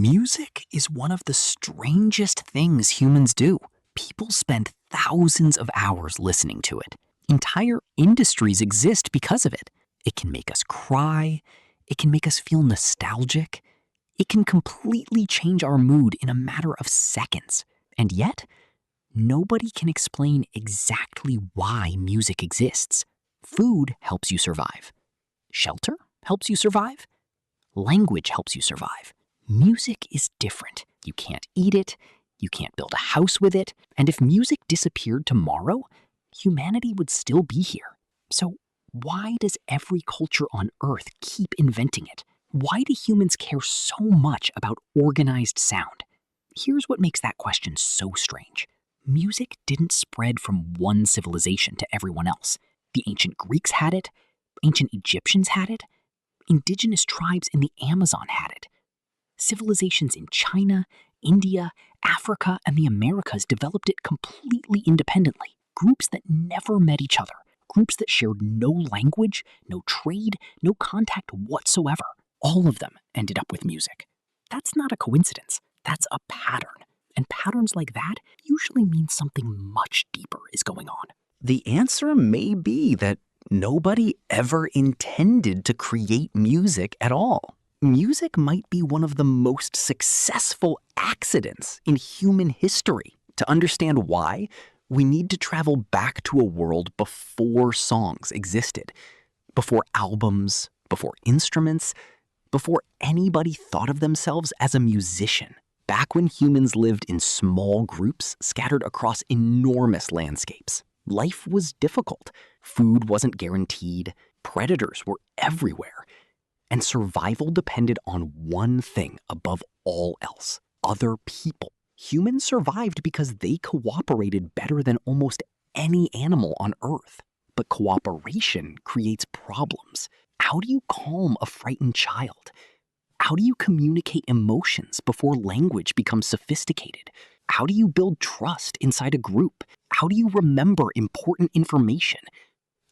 Music is one of the strangest things humans do. People spend thousands of hours listening to it. Entire industries exist because of it. It can make us cry. It can make us feel nostalgic. It can completely change our mood in a matter of seconds. And yet, nobody can explain exactly why music exists. Food helps you survive. Shelter helps you survive. Language helps you survive. Music is different. You can't eat it, you can't build a house with it, and if music disappeared tomorrow, humanity would still be here. So why does every culture on Earth keep inventing it? Why do humans care so much about organized sound? Here's what makes that question so strange. Music didn't spread from one civilization to everyone else. The ancient Greeks had it, ancient Egyptians had it, indigenous tribes in the Amazon had it. Civilizations in China, India, Africa, and the Americas developed it completely independently. Groups that never met each other. Groups that shared no language, no trade, no contact whatsoever. All of them ended up with music. That's not a coincidence. That's a pattern. And patterns like that usually mean something much deeper is going on. The answer may be that nobody ever intended to create music at all. Music might be one of the most successful accidents in human history. To understand why, we need to travel back to a world before songs existed, before albums, before instruments, before anybody thought of themselves as a musician. Back when humans lived in small groups scattered across enormous landscapes. Life was difficult. Food wasn't guaranteed. Predators were everywhere. And survival depended on one thing above all else: other people. Humans survived because they cooperated better than almost any animal on Earth. But cooperation creates problems. How do you calm a frightened child? How do you communicate emotions before language becomes sophisticated? How do you build trust inside a group? How do you remember important information?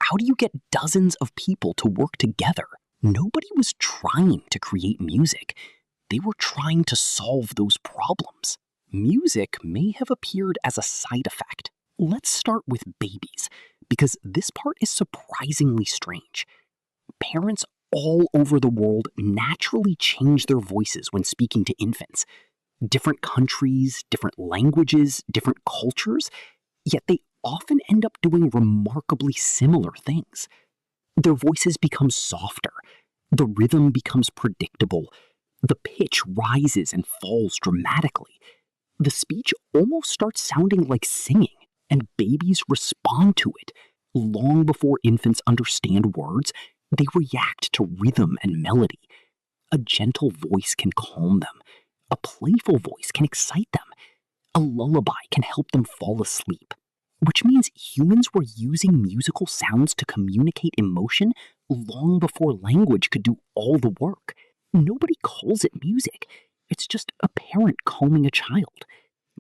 How do you get dozens of people to work together? Nobody was trying to create music. They were trying to solve those problems. Music may have appeared as a side effect. Let's start with babies, because this part is surprisingly strange. Parents all over the world naturally change their voices when speaking to infants. Different countries, different languages, different cultures, yet they often end up doing remarkably similar things. Their voices become softer, the rhythm becomes predictable, the pitch rises and falls dramatically. The speech almost starts sounding like singing, and babies respond to it. Long before infants understand words, they react to rhythm and melody. A gentle voice can calm them. A playful voice can excite them. A lullaby can help them fall asleep. Which means humans were using musical sounds to communicate emotion long before language could do all the work. Nobody calls it music. It's just a parent calming a child.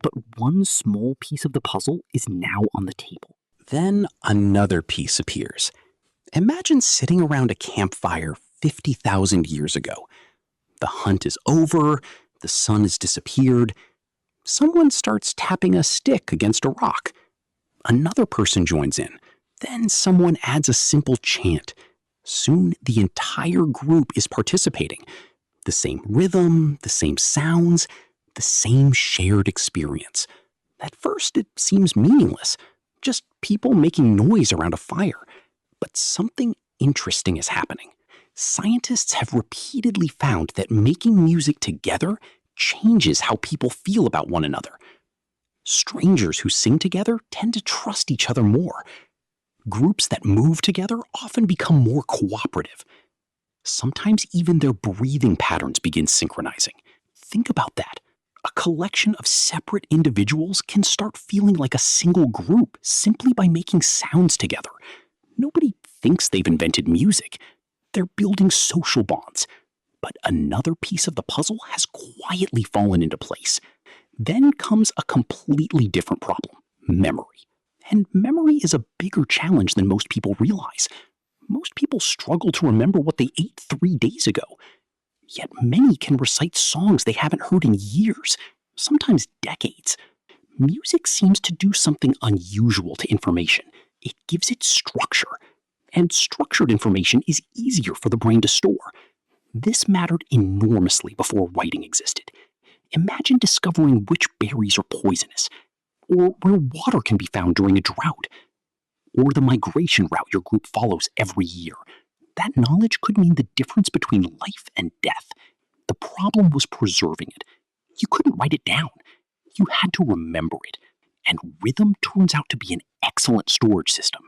But one small piece of the puzzle is now on the table. Then another piece appears. Imagine sitting around a campfire 50,000 years ago. The hunt is over, the sun has disappeared. Someone starts tapping a stick against a rock. Another person joins in. Then someone adds a simple chant. Soon the entire group is participating. The same rhythm, the same sounds, the same shared experience. At first it seems meaningless, just people making noise around a fire. But something interesting is happening. Scientists have repeatedly found that making music together changes how people feel about one another. Strangers who sing together tend to trust each other more. Groups that move together often become more cooperative. Sometimes even their breathing patterns begin synchronizing. Think about that. A collection of separate individuals can start feeling like a single group simply by making sounds together. Nobody thinks they've invented music. They're building social bonds. But another piece of the puzzle has quietly fallen into place. Then comes a completely different problem: memory. And memory is a bigger challenge than most people realize. Most people struggle to remember what they ate 3 days ago. Yet many can recite songs they haven't heard in years, sometimes decades. Music seems to do something unusual to information. It gives it structure, and structured information is easier for the brain to store. This mattered enormously before writing existed. Imagine discovering which berries are poisonous, or where water can be found during a drought, or the migration route your group follows every year. That knowledge could mean the difference between life and death. The problem was preserving it. You couldn't write it down. You had to remember it. And rhythm turns out to be an excellent storage system.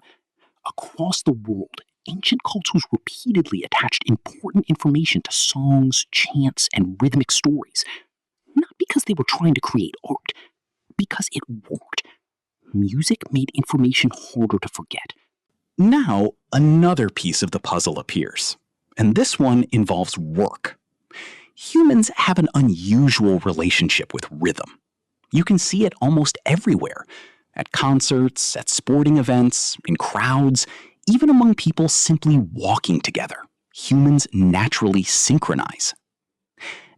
Across the world, ancient cultures repeatedly attached important information to songs, chants, and rhythmic stories. Not because they were trying to create art, because it worked. Music made information harder to forget. Now, another piece of the puzzle appears, and this one involves work. Humans have an unusual relationship with rhythm. You can see it almost everywhere, at concerts, at sporting events, in crowds, even among people simply walking together. Humans naturally synchronize.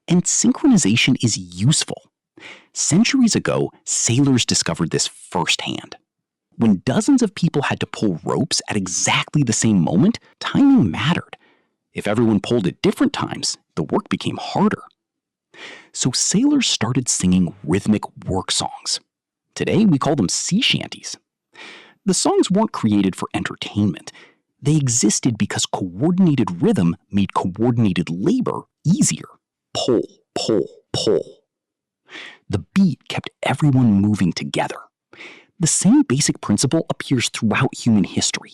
And synchronization is useful. Centuries ago, sailors discovered this firsthand. When dozens of people had to pull ropes at exactly the same moment, timing mattered. If everyone pulled at different times, the work became harder. So sailors started singing rhythmic work songs. Today, we call them sea shanties. The songs weren't created for entertainment. They existed because coordinated rhythm made coordinated labor easier. Pull, pull, pull. The beat kept everyone moving together. The same basic principle appears throughout human history.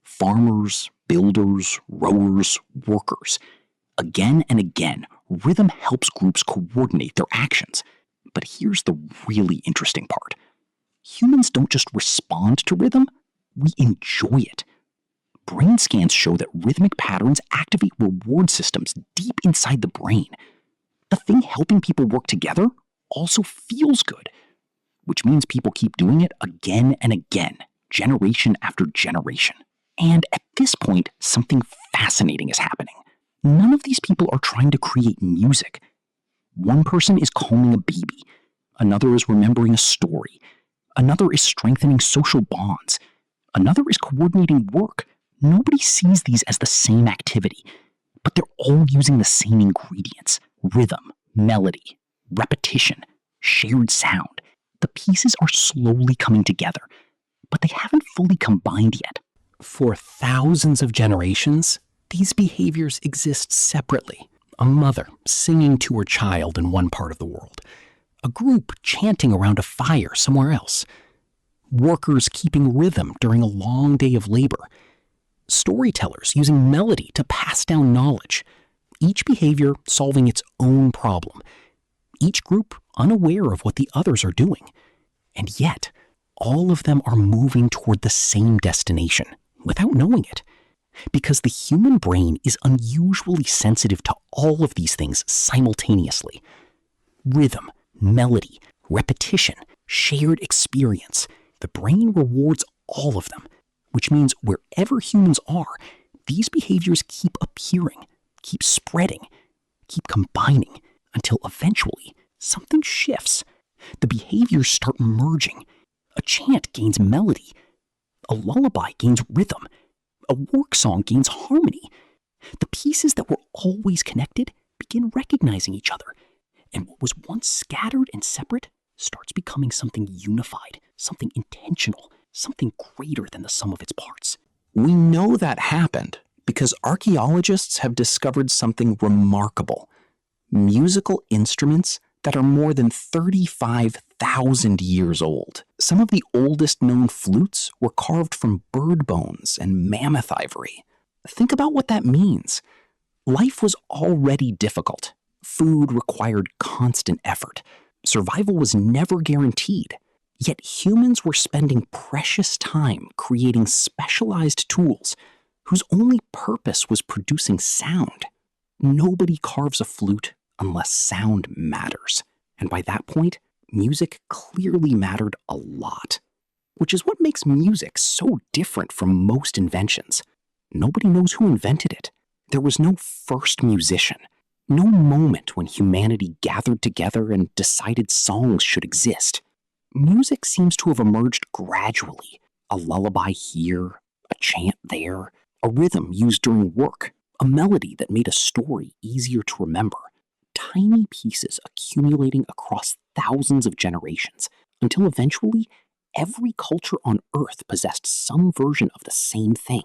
Farmers, builders, rowers, workers. Again and again, rhythm helps groups coordinate their actions. But here's the really interesting part. Humans don't just respond to rhythm, we enjoy it. Brain scans show that rhythmic patterns activate reward systems deep inside the brain. The thing helping people work together also feels good, which means people keep doing it again and again, generation after generation. And at this point, something fascinating is happening. None of these people are trying to create music. One person is calming a baby. Another is remembering a story. Another is strengthening social bonds. Another is coordinating work. Nobody sees these as the same activity, but they're all using the same ingredients: rhythm, melody, repetition, shared sound. The pieces are slowly coming together, but they haven't fully combined yet. For thousands of generations, these behaviors exist separately. A mother singing to her child in one part of the world. A group chanting around a fire somewhere else. Workers keeping rhythm during a long day of labor. Storytellers using melody to pass down knowledge. Each behavior solving its own problem. Each group unaware of what the others are doing. And yet, all of them are moving toward the same destination without knowing it. Because the human brain is unusually sensitive to all of these things simultaneously. Rhythm, melody, repetition, shared experience. The brain rewards all of them, which means wherever humans are, these behaviors keep appearing, keep spreading, keep combining, until eventually something shifts. The behaviors start merging. A chant gains melody. A lullaby gains rhythm. A work song gains harmony. The pieces that were always connected begin recognizing each other. And what was once scattered and separate starts becoming something unified, something intentional, something greater than the sum of its parts. We know that happened because archaeologists have discovered something remarkable. Musical instruments that are more than 35,000 years old. Some of the oldest known flutes were carved from bird bones and mammoth ivory. Think about what that means. Life was already difficult. Food required constant effort. Survival was never guaranteed. Yet humans were spending precious time creating specialized tools whose only purpose was producing sound. Nobody carves a flute unless sound matters. And by that point, music clearly mattered a lot. Which is what makes music so different from most inventions. Nobody knows who invented it. There was no first musician. No moment when humanity gathered together and decided songs should exist. Music seems to have emerged gradually, a lullaby here, a chant there, a rhythm used during work, a melody that made a story easier to remember. Tiny pieces accumulating across thousands of generations until eventually every culture on Earth possessed some version of the same thing,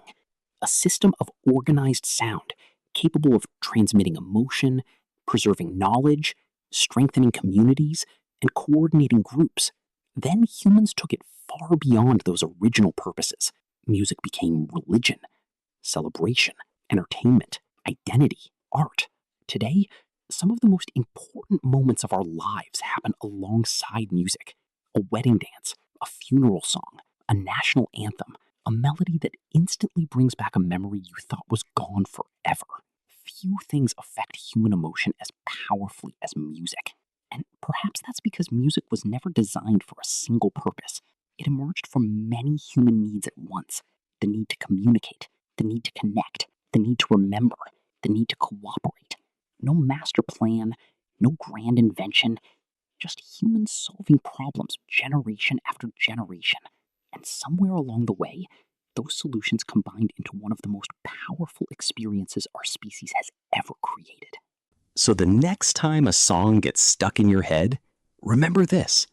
a system of organized sound capable of transmitting emotion, preserving knowledge, strengthening communities, and coordinating groups. Then humans took it far beyond those original purposes. Music became religion, celebration, entertainment, identity, art. Today, some of the most important moments of our lives happen alongside music. A wedding dance, a funeral song, a national anthem, a melody that instantly brings back a memory you thought was gone forever. Few things affect human emotion as powerfully as music. And perhaps that's because music was never designed for a single purpose. It emerged from many human needs at once: the need to communicate, the need to connect, the need to remember, the need to cooperate. No master plan, no grand invention, just humans solving problems generation after generation. And somewhere along the way, those solutions combined into one of the most powerful experiences our species has ever created. So the next time a song gets stuck in your head, remember this.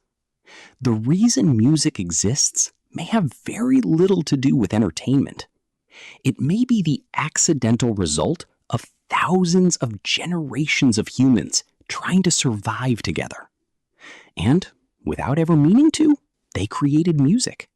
The reason music exists may have very little to do with entertainment. It may be the accidental result of thousands of generations of humans trying to survive together. And, without ever meaning to, they created music.